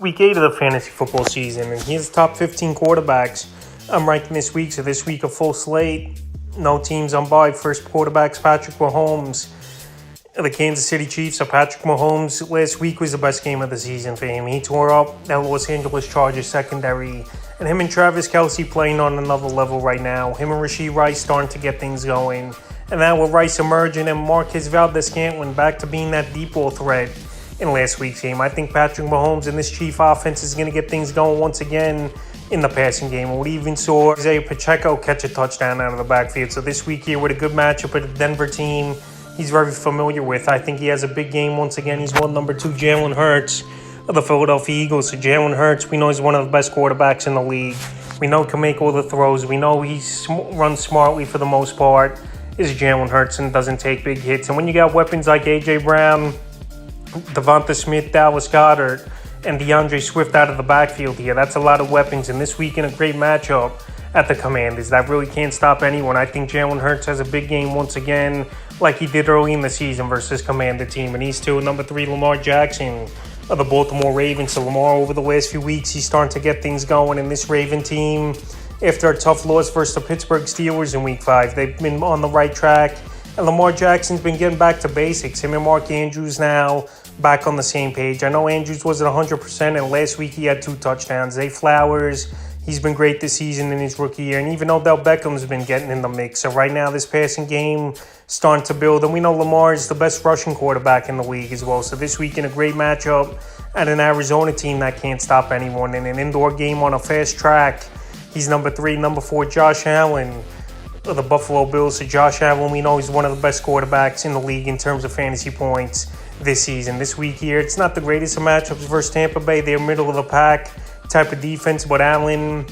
Week 8 of the fantasy football season, and here's the top 15 quarterbacks I'm ranking this week. So this week, a full slate, no teams on bye. First quarterbacks, Patrick Mahomes, the Kansas City Chiefs. So Patrick Mahomes last week was the best game of the season for him. He tore up that Los Angeles Chargers secondary, and him and Travis Kelce playing on another level right now. Him and Rashee Rice starting to get things going, and now with Rice emerging and Marquez Valdes-Scantling back to being that deep ball threat in last week's game, I think Patrick Mahomes and this Chief offense is going to get things going once again in the passing game. We even saw Isaiah Pacheco catch a touchdown out of the backfield. So this week here with a good matchup with the Denver team he's very familiar with, I think he has a big game once again. He's won number 2, Jalen Hurts of the Philadelphia Eagles. So Jalen Hurts, we know he's one of the best quarterbacks in the league. We know he can make all the throws. We know he runs smartly for the most part. Is Jalen Hurts and doesn't take big hits. And when you got weapons like A.J. Brown, Devonta Smith, Dallas Goedert, and DeAndre Swift out of the backfield here, that's a lot of weapons. And this week in a great matchup at the Commanders, that really can't stop anyone. I think Jalen Hurts has a big game once again, like he did early in the season versus Commander team. And he's to number 3, Lamar Jackson of the Baltimore Ravens. So Lamar, over the last few weeks, he's starting to get things going in this Raven team. After a tough loss versus the Pittsburgh Steelers in Week 5, they've been on the right track. And Lamar Jackson's been getting back to basics. Him and Mark Andrews now back on the same page. I know Andrews wasn't 100%, and last week he had 2 touchdowns. Zay Flowers, he's been great this season in his rookie year. And even Odell Beckham's been getting in the mix. So right now this passing game starting to build. And we know Lamar is the best rushing quarterback in the league as well. So this week in a great matchup at an Arizona team that can't stop anyone. In an indoor game on a fast track, he's number 3. Number 4, Josh Allen of the Buffalo Bills. So Josh Allen, we know he's one of the best quarterbacks in the league in terms of fantasy points this season. This week here, it's not the greatest of matchups versus Tampa Bay. They're middle of the pack type of defense, but Allen,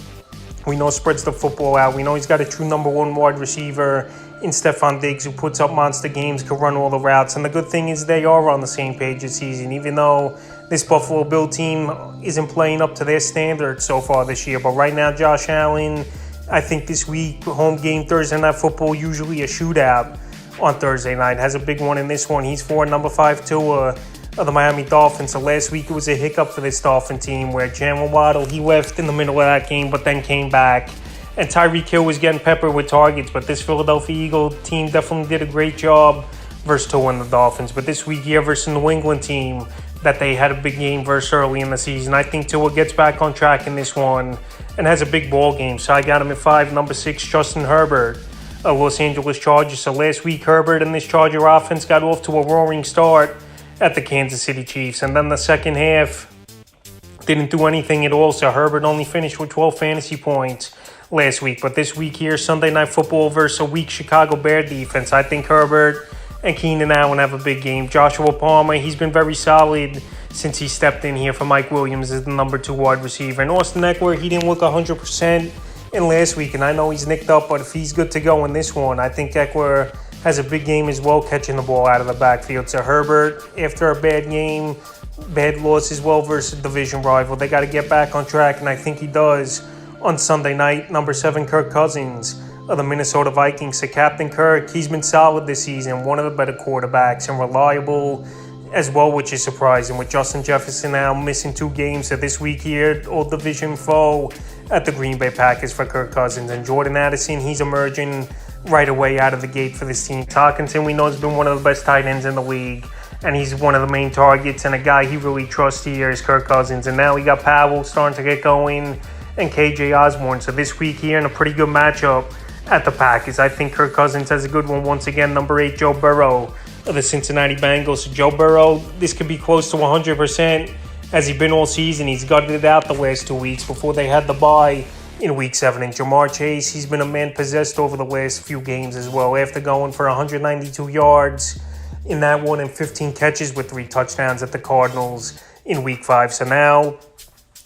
we know, spreads the football out. We know he's got a true number 1 wide receiver in Stephon Diggs, who puts up monster games, can run all the routes. And the good thing is they are on the same page this season, even though this Buffalo Bill team isn't playing up to their standards so far this year. But right now, Josh Allen, I think this week, home game Thursday Night Football, usually a shootout on Thursday night, has a big one in this one. He's for number 5 Tua of the Miami Dolphins. So last week it was a hiccup for this Dolphin team where Jalen Waddle, he left in the middle of that game but then came back. And Tyreek Hill was getting peppered with targets. But this Philadelphia Eagle team definitely did a great job versus Tua and the Dolphins. But this week here versus the New England team that they had a big game versus early in the season, I think Tua gets back on track in this one and has a big ball game. So I got him at 5. Number 6, Justin Herbert of Los Angeles Chargers. So last week, Herbert and this Charger offense got off to a roaring start at the Kansas City Chiefs. And then the second half didn't do anything at all. So Herbert only finished with 12 fantasy points last week. But this week here, Sunday Night Football versus a weak Chicago Bear defense, I think Herbert and Keenan Allen have a big game. Joshua Palmer, he's been very solid since he stepped in here for Mike Williams as the number 2 wide receiver. And Austin Eckler, he didn't look 100% in last week, and I know he's nicked up, but if he's good to go in this one, I think Eckler has a big game as well, catching the ball out of the backfield. So Herbert, after a bad game, bad loss as well versus a division rival, they got to get back on track, and I think he does on Sunday night. Number 7, Kirk Cousins of the Minnesota Vikings. So Captain Kirk, he's been solid this season, one of the better quarterbacks and reliable as well, which is surprising with Justin Jefferson now missing 2 games. So this week here, old division foe at the Green Bay Packers for Kirk Cousins. And Jordan Addison, he's emerging right away out of the gate for this team. Hockenson, we know, has been one of the best tight ends in the league, and he's one of the main targets, and a guy he really trusts here is Kirk Cousins. And now we got Powell starting to get going and KJ Osborne. So this week here in a pretty good matchup at the Packers, I think Kirk Cousins has a good one once again. Number 8, Joe Burrow of the Cincinnati Bengals. So Joe Burrow, this could be close to 100%. Has he been all season? He's gutted it out the last 2 weeks before they had the bye in Week 7. And Jamar Chase, he's been a man possessed over the last few games as well, after going for 192 yards in that one and 15 catches with 3 touchdowns at the Cardinals in Week 5. So now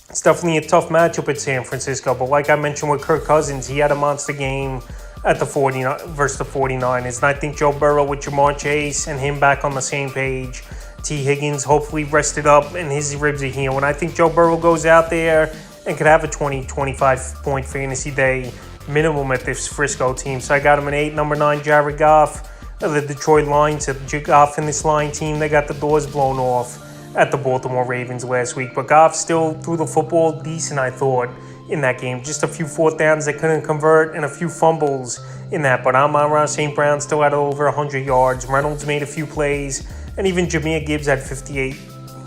it's definitely a tough matchup at San Francisco. But like I mentioned with Kirk Cousins, he had a monster game at the 49 versus the 49ers. And I think Joe Burrow with Jamar Chase and him back on the same page, T. Higgins hopefully rested up and his ribs are healing. I think Joe Burrow goes out there and could have a 20-25 point fantasy day minimum at this Frisco team. So I got him at 8. Number 9, Jared Goff of the Detroit Lions. Goff and this line team, they got the doors blown off at the Baltimore Ravens last week. But Goff still threw the football decent, I thought, in that game. Just a few fourth downs that couldn't convert and a few fumbles in that. But Amon-Ra St. Brown still had over 100 yards. Reynolds made a few plays. And even Jahmyr Gibbs had 58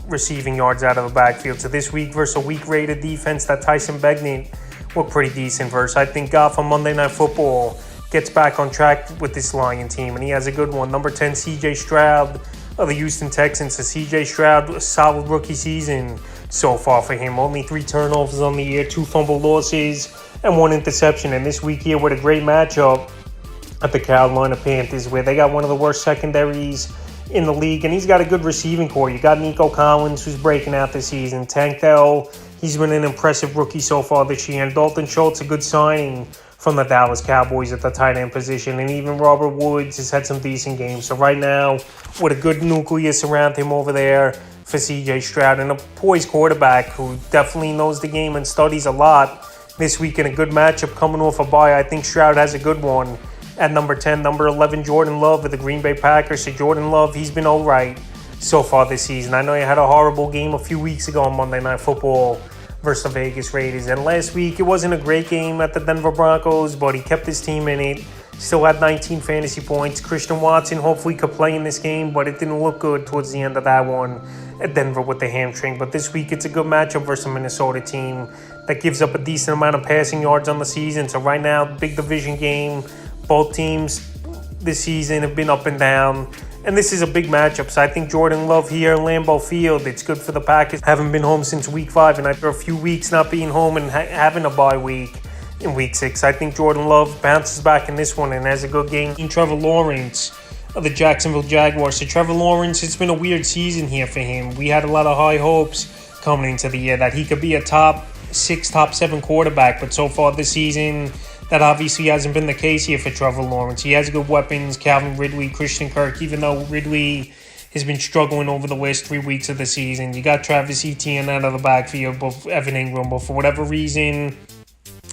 receiving yards out of the backfield. So this week versus a weak-rated defense that Tyson Bagent looked pretty decent versus. I think Goff on Monday Night Football gets back on track with this Lion team, and he has a good one. Number 10, C.J. Stroud of the Houston Texans. So C.J. Stroud, a solid rookie season so far for him. Only 3 turnovers on the year, 2 fumble losses, and 1 interception. And this week here with a great matchup at the Carolina Panthers, where they got one of the worst secondaries in the league, and he's got a good receiving core. You got Nico Collins, who's breaking out this season. Tank Dell, he's been an impressive rookie so far this year. And Dalton Schultz, a good signing from the Dallas Cowboys at the tight end position. And even Robert Woods has had some decent games. So right now, with a good nucleus around him over there for C.J. Stroud, and a poised quarterback who definitely knows the game and studies a lot this week in a good matchup coming off a bye, I think Stroud has a good one at number 10. Number 11, Jordan Love of the Green Bay Packers. So Jordan Love, he's been all right so far this season. I know he had a horrible game a few weeks ago on Monday Night Football versus the Vegas Raiders. And last week, it wasn't a great game at the Denver Broncos, but he kept his team in it. Still had 19 fantasy points. Christian Watson hopefully could play in this game, but it didn't look good towards the end of that one at Denver with the hamstring. But this week, it's a good matchup versus a Minnesota team that gives up a decent amount of passing yards on the season. So right now, big division game. Both teams this season have been up and down. And this is a big matchup. So I think Jordan Love here in Lambeau Field, it's good for the Packers. Haven't been home since week 5. And after a few weeks not being home and having a bye week in week 6, I think Jordan Love bounces back in this one and has a good game. And Trevor Lawrence of the Jacksonville Jaguars. So Trevor Lawrence, it's been a weird season here for him. We had a lot of high hopes coming into the year that he could be a top 6, top 7 quarterback. But so far this season, that obviously hasn't been the case here for Trevor Lawrence. He has good weapons, Calvin Ridley, Christian Kirk, even though Ridley has been struggling over the last 3 weeks of the season. You got Travis Etienne out of the backfield, but Evan Ingram, but for whatever reason,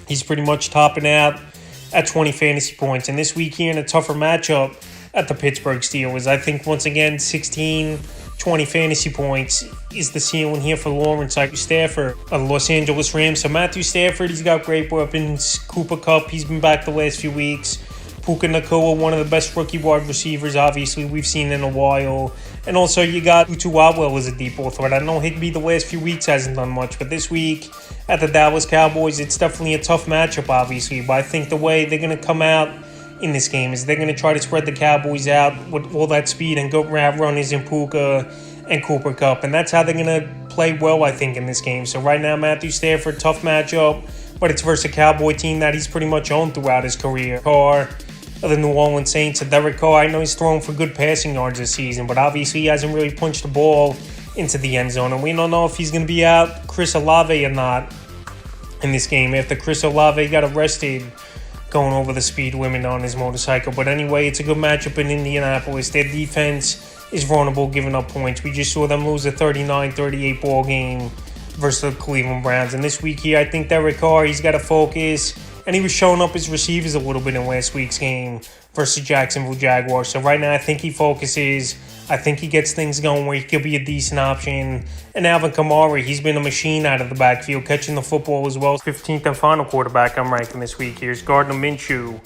he's pretty much topping out at 20 fantasy points. And this week here in a tougher matchup at the Pittsburgh Steelers, I think once again, 16, 20 fantasy points is the ceiling here for Lawrence. Like Stafford of the Los Angeles Rams. So Matthew Stafford, he's got great weapons. Cooper Kupp, he's been back the last few weeks. Puka Nacua, one of the best rookie wide receivers, obviously, we've seen in a while. And also you got Tutu Atwell as a deep ball threat. I know Higbee the last few weeks hasn't done much, but this week at the Dallas Cowboys, it's definitely a tough matchup, obviously. But I think the way they're going to come out in this game is they're going to try to spread the Cowboys out with all that speed and go route runners in Puka and Cooper Kupp. And that's how they're going to play well, I think, in this game. So right now, Matthew Stafford, tough matchup, but it's versus a Cowboy team that he's pretty much owned throughout his career. Carr of the New Orleans Saints. So Derek Carr, I know he's thrown for good passing yards this season, but obviously he hasn't really punched the ball into the end zone. And we don't know if he's going to be out Chris Olave or not in this game after Chris Olave got arrested going over the speed limit on his motorcycle. But anyway, it's a good matchup in Indianapolis. Their defense is vulnerable giving up points. We just saw them lose a 39-38 ball game versus the Cleveland Browns. And this week here, I think Derek Carr, he's got to focus. And he was showing up his receivers a little bit in last week's game versus Jacksonville Jaguars. So right now, I think he focuses. I think he gets things going where he could be a decent option. And Alvin Kamara, he's been a machine out of the backfield, catching the football as well. 15th and final quarterback I'm ranking this week here is Gardner Minshew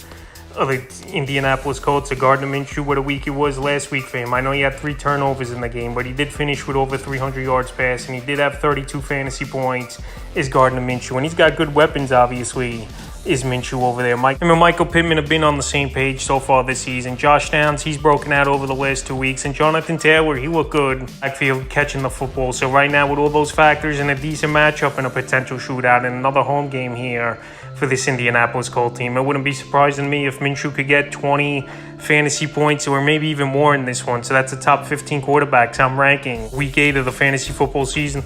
of the Indianapolis Colts. So Gardner Minshew, what a week it was last week for him. I know he had 3 turnovers in the game, but he did finish with over 300 yards passing. He did have 32 fantasy points, is Gardner Minshew. And he's got good weapons, obviously, is Minshew over there. Him and Michael Pittman have been on the same page so far this season. Josh Downs, he's broken out over the last 2 weeks. And Jonathan Taylor, he looked good backfield catching the football. So right now, with all those factors and a decent matchup and a potential shootout and another home game here for this Indianapolis Colts team, it wouldn't be surprising to me if Minshew could get 20 fantasy points or maybe even more in this one. So that's the top 15 quarterbacks I'm ranking week 8 of the fantasy football season.